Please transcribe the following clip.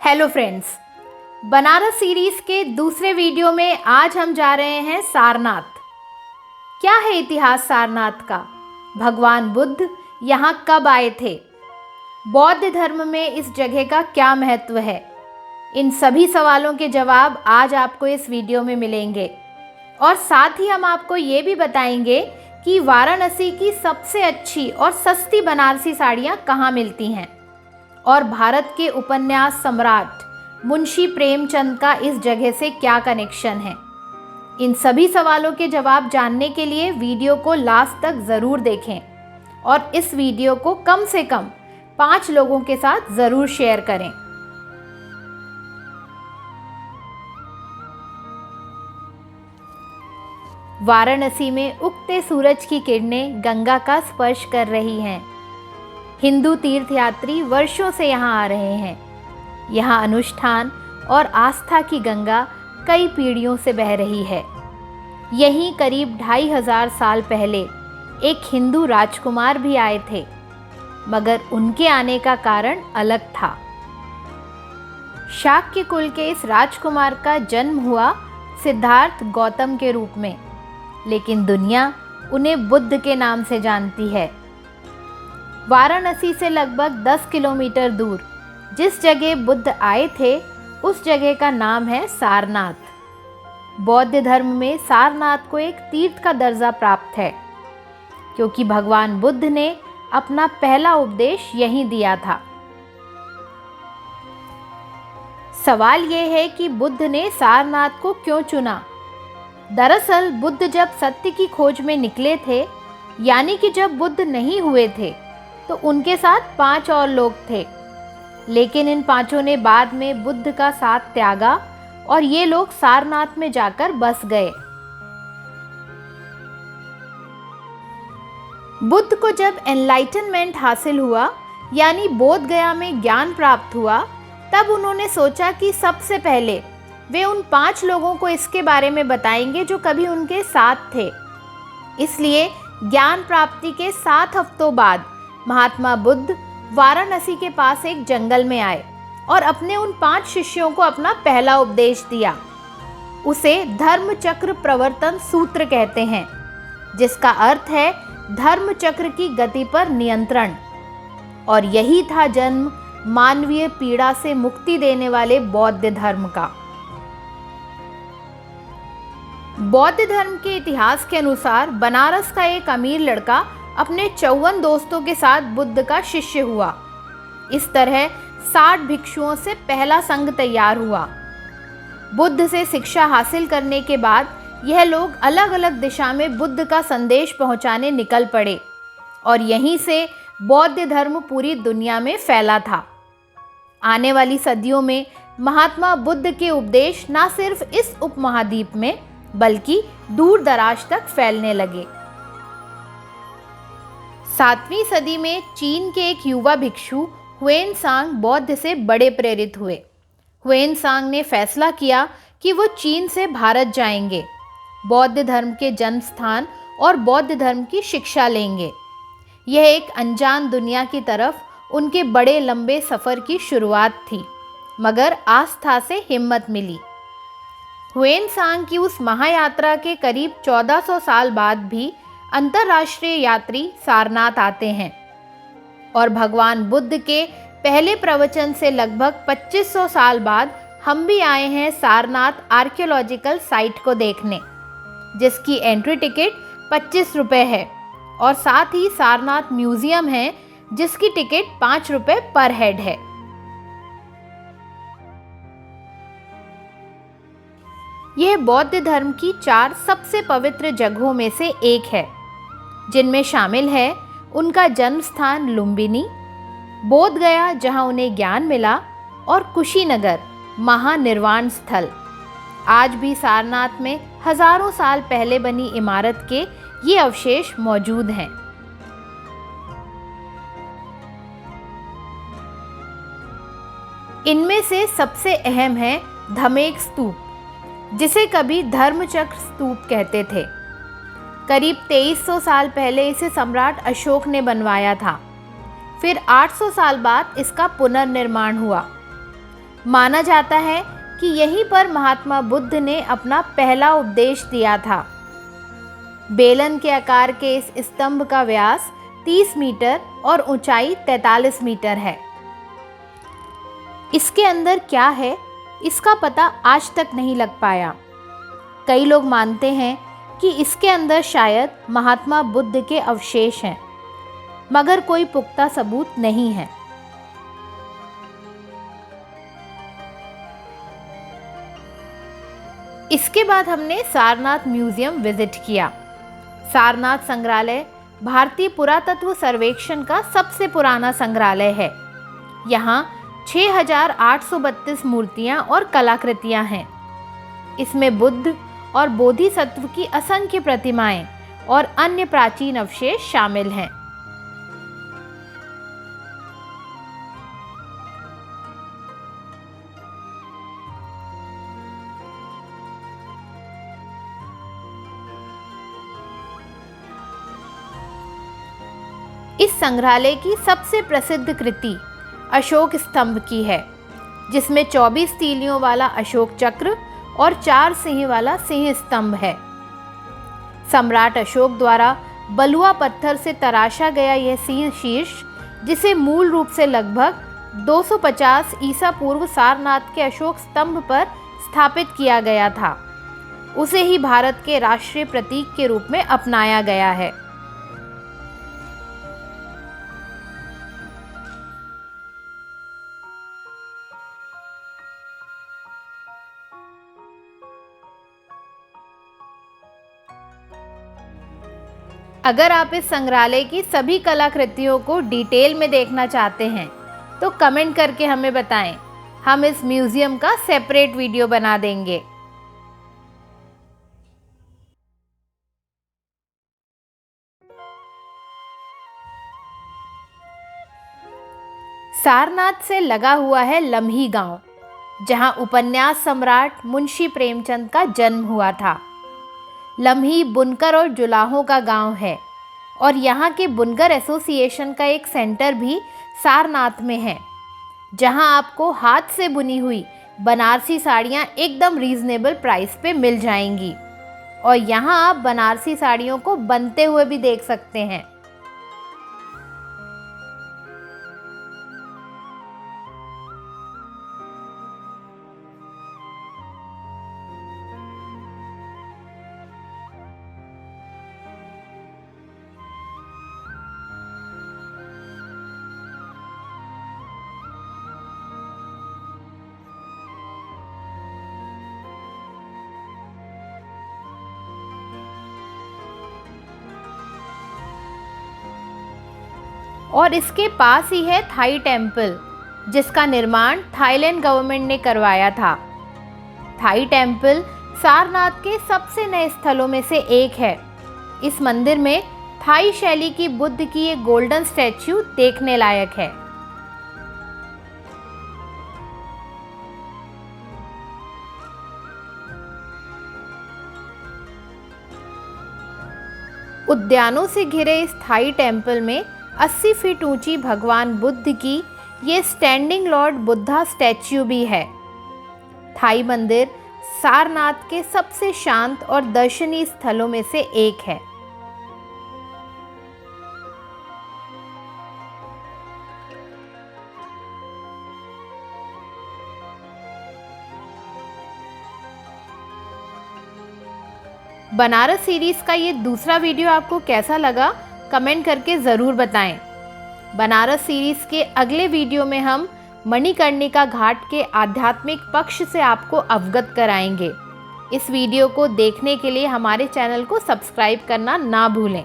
Hello friends, Banaras series के दूसरे video में आज हम जा रहे हैं सारनाथ। क्या है इतिहास सारनाथ का? भगवान बुद्ध यहाँ कब आए थे? बौद्ध धर्म में इस जगह का क्या महत्व है? इन सभी सवालों के जवाब आज आपको इस वीडियो में मिलेंगे और साथ ही हम आपको ये भी बताएंगे कि वाराणसी की सबसे अच्छी और सस्ती बनारसी साड़ियाँ कहाँ मिलती हैं और भारत के उपन्यास सम्राट मुंशी प्रेमचंद का इस जगह से क्या कनेक्शन है। इन सभी सवालों के जवाब जानने के लिए वीडियो को लास्ट तक ज़रूर देखें और इस वीडियो को कम से कम 5 लोगों के साथ ज़रूर शेयर करें। वाराणसी में उगते सूरज की किरणें गंगा का स्पर्श कर रही हैं। हिंदू तीर्थयात्री वर्षों से यहाँ आ रहे हैं। यहाँ अनुष्ठान और आस्था की गंगा कई पीढ़ियों से बह रही है। यहीं करीब 2500 साल पहले एक हिंदू राजकुमार भी आए थे, मगर उनके आने का कारण अलग था। शाक्य कुल के इस राजकुमार का जन्म हुआ सिद्धार्थ गौतम के रूप में, लेकिन दुनिया उन्हें बुद्ध के नाम से जानती है। वाराणसी से लगभग 10 किलोमीटर दूर जिस जगह बुद्ध आए थे उस जगह का नाम है सारनाथ। बौद्ध धर्म में सारनाथ को एक तीर्थ का दर्जा प्राप्त है क्योंकि भगवान बुद्ध ने अपना पहला उपदेश यहीं दिया था। सवाल ये है कि बुद्ध ने सारनाथ को क्यों चुना? दरअसल बुद्ध जब सत्य की खोज में निकले थे, यानी कि जब बुद्ध नहीं हुए थे, तो उनके साथ 5 और लोग थे, लेकिन इन 5 ने बाद में बुद्ध का साथ त्यागा और ये लोग सारनाथ में जाकर बस गए। बुद्ध को जब एनलाइटनमेंट हासिल हुआ, यानी बोध गया में ज्ञान प्राप्त हुआ, तब उन्होंने सोचा कि सबसे पहले वे उन 5 लोगों को इसके बारे में बताएंगे जो कभी उनके साथ थे। इसलिए ज्ञान प्राप्ति के 7 हफ्तों बाद महात्मा बुद्ध वाराणसी के पास एक जंगल में आए और अपने उन 5 शिष्यों को अपना पहला उपदेश दिया। उसे धर्म चक्र प्रवर्तन सूत्र कहते हैं, जिसका अर्थ है धर्म चक्र की गति पर नियंत्रण। और यही था जन्म मानवीय पीड़ा से मुक्ति देने वाले बौद्ध धर्म का। बौद्ध धर्म के इतिहास के अनुसार बनारस का एक अमीर लड़का अपने 54 दोस्तों के साथ बुद्ध का शिष्य हुआ। इस तरह 60 भिक्षुओं से पहला संघ तैयार हुआ। बुद्ध से शिक्षा हासिल करने के बाद यह लोग अलग अलग दिशा में बुद्ध का संदेश पहुंचाने निकल पड़े और यहीं से बौद्ध धर्म पूरी दुनिया में फैला था। आने वाली सदियों में महात्मा बुद्ध के उपदेश न सिर्फ इस उपमहाद्वीप में बल्कि दूर दराज तक फैलने लगे। 7वीं सदी में चीन के एक युवा भिक्षु हुएनसांग बौद्ध से बड़े प्रेरित हुए। हुएनसांग ने फैसला किया कि वो चीन से भारत जाएंगे, बौद्ध धर्म के जन्म स्थान और बौद्ध धर्म की शिक्षा लेंगे। यह एक अनजान दुनिया की तरफ उनके बड़े लंबे सफ़र की शुरुआत थी, मगर आस्था से हिम्मत मिली। हुएनसांग की उस महायात्रा के करीब 1400 साल बाद भी अंतर्राष्ट्रीय यात्री सारनाथ आते हैं और भगवान बुद्ध के पहले प्रवचन से लगभग 2500 साल बाद हम भी आए हैं सारनाथ आर्कियोलॉजिकल साइट को देखने, जिसकी एंट्री टिकट 25 रुपये है और साथ ही सारनाथ म्यूजियम है जिसकी टिकट 5 रुपये पर हेड है। यह बौद्ध धर्म की 4 सबसे पवित्र जगहों में से एक है, जिनमें शामिल है उनका जन्म स्थान लुम्बिनी, बोध गया जहां उन्हें ज्ञान मिला, और कुशीनगर महानिर्वाण स्थल। आज भी सारनाथ में हजारों साल पहले बनी इमारत के ये अवशेष मौजूद हैं। इनमें से सबसे अहम है धमेक स्तूप, जिसे कभी धर्मचक्र स्तूप कहते थे। करीब 2300 साल पहले इसे सम्राट अशोक ने बनवाया था। फिर 800 साल बाद इसका पुनर्निर्माण हुआ। माना जाता है कि यहीं पर महात्मा बुद्ध ने अपना पहला उपदेश दिया था। बेलन के आकार के इस स्तंभ का व्यास 30 मीटर और ऊंचाई 43 मीटर है। इसके अंदर क्या है, इसका पता आज तक नहीं लग पाया। कई लोग मानते हैं कि इसके अंदर शायद महात्मा बुद्ध के अवशेष हैं, मगर कोई पुख्ता सबूत नहीं है। इसके बाद हमने सारनाथ म्यूजियम विजिट किया। सारनाथ संग्रहालय भारतीय पुरातत्व सर्वेक्षण का सबसे पुराना संग्रहालय है। यहाँ 6832 मूर्तियाँ और कलाकृतियाँ हैं। इसमें बुद्ध और बोधिसत्व की असंख्य प्रतिमाएं और अन्य प्राचीन अवशेष शामिल हैं। इस संग्रहालय की सबसे प्रसिद्ध कृति अशोक स्तंभ की है, जिसमें 24 तीलियों वाला अशोक चक्र और 4 सिंह वाला सिंह स्तंभ है। सम्राट अशोक द्वारा बलुआ पत्थर से तराशा गया यह सिंह शीर्ष, जिसे मूल रूप से लगभग 250 ईसा पूर्व सारनाथ के अशोक स्तंभ पर स्थापित किया गया था, उसे ही भारत के राष्ट्रीय प्रतीक के रूप में अपनाया गया है। अगर आप इस संग्रहालय की सभी कलाकृतियों को डिटेल में देखना चाहते हैं तो कमेंट करके हमें बताएं। हम इस म्यूजियम का सेपरेट वीडियो बना देंगे। सारनाथ से लगा हुआ है लम्ही गांव, जहां उपन्यास सम्राट मुंशी प्रेमचंद का जन्म हुआ था। लम्ही बुनकर और जुलाहों का गांव है और यहाँ के बुनकर एसोसिएशन का एक सेंटर भी सारनाथ में है, जहाँ आपको हाथ से बुनी हुई बनारसी साड़ियाँ एकदम रीज़नेबल प्राइस पे मिल जाएंगी और यहाँ आप बनारसी साड़ियों को बनते हुए भी देख सकते हैं। और इसके पास ही है थाई टेम्पल, जिसका निर्माण थाईलैंड गवर्नमेंट ने करवाया था। थाई टेम्पल सारनाथ के सबसे नए स्थलों में से एक है। इस मंदिर में थाई शैली की बुद्ध की एक गोल्डन स्टैच्यू देखने लायक है। उद्यानों से घिरे इस थाई टेम्पल में 80 फीट ऊंची भगवान बुद्ध की ये स्टैंडिंग लॉर्ड बुद्धा स्टैच्यू भी है। थाई मंदिर सारनाथ के सबसे शांत और दर्शनीय स्थलों में से एक है। बनारस सीरीज़ का ये दूसरा वीडियो आपको कैसा लगा, कमेंट करके ज़रूर बताएं। बनारस सीरीज़ के अगले वीडियो में हम मणिकर्णिका घाट के आध्यात्मिक पक्ष से आपको अवगत कराएंगे। इस वीडियो को देखने के लिए हमारे चैनल को सब्सक्राइब करना ना भूलें।